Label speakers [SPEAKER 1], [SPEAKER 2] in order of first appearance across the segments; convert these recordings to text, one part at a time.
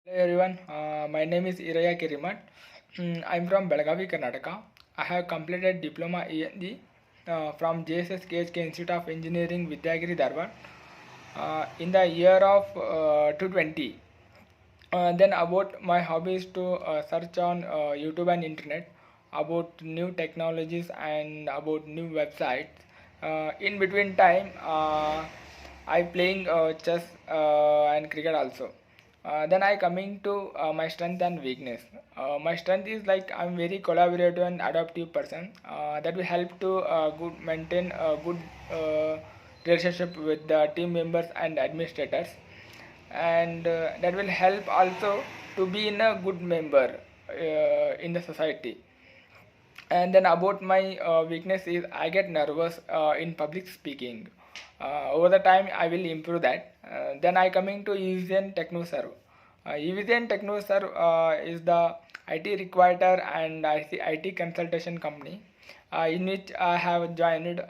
[SPEAKER 1] Hello everyone, my name is Kerimath. I'm from Belgavi, Karnataka. I have completed Diploma ENG from JSS KHK Institute of Engineering, Vidyagiri, Dharwad in the year of 2020. Then about my hobbies to search on YouTube and internet about new technologies and about new websites. In between time, I playing chess and cricket also. Then I coming to my strength and weakness. My strength is like I'm very collaborative and adaptive person. That will help to good maintain a good relationship with the team members and administrators, and that will help also to be in a good member in the society. And then about my weakness is I get nervous in public speaking. Over the time I will improve that. Then I coming to Evision Technoserve. Evision Technoserve is the IT requiter and IT consultation company in which I have joined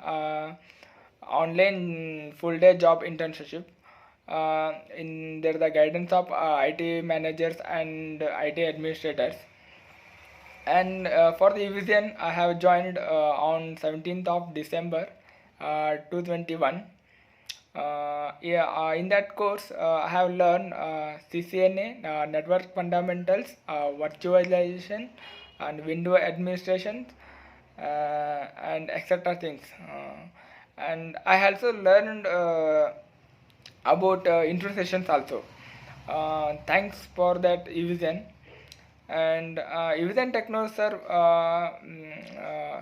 [SPEAKER 1] online full day job internship. In there the guidance of IT managers and IT administrators. And for the Evision, I have joined on 17th of December 2021. In that course, I have learned CCNA, Network Fundamentals, Virtualization, and Window Administration, and etc. things. And I also learned about intro sessions also. Thanks for that Evision. And Evision Technoserve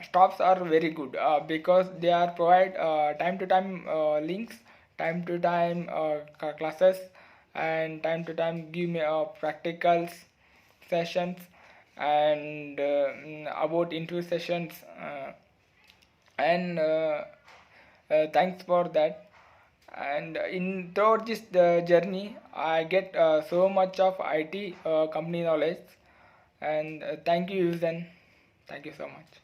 [SPEAKER 1] stops are very good because they are provide time to time links, time to time classes, and time to time give me practicals sessions, and about interview sessions, and thanks for that. And in throughout this journey I get so much of IT company knowledge. And thank you, Yuzen. Thank you so much.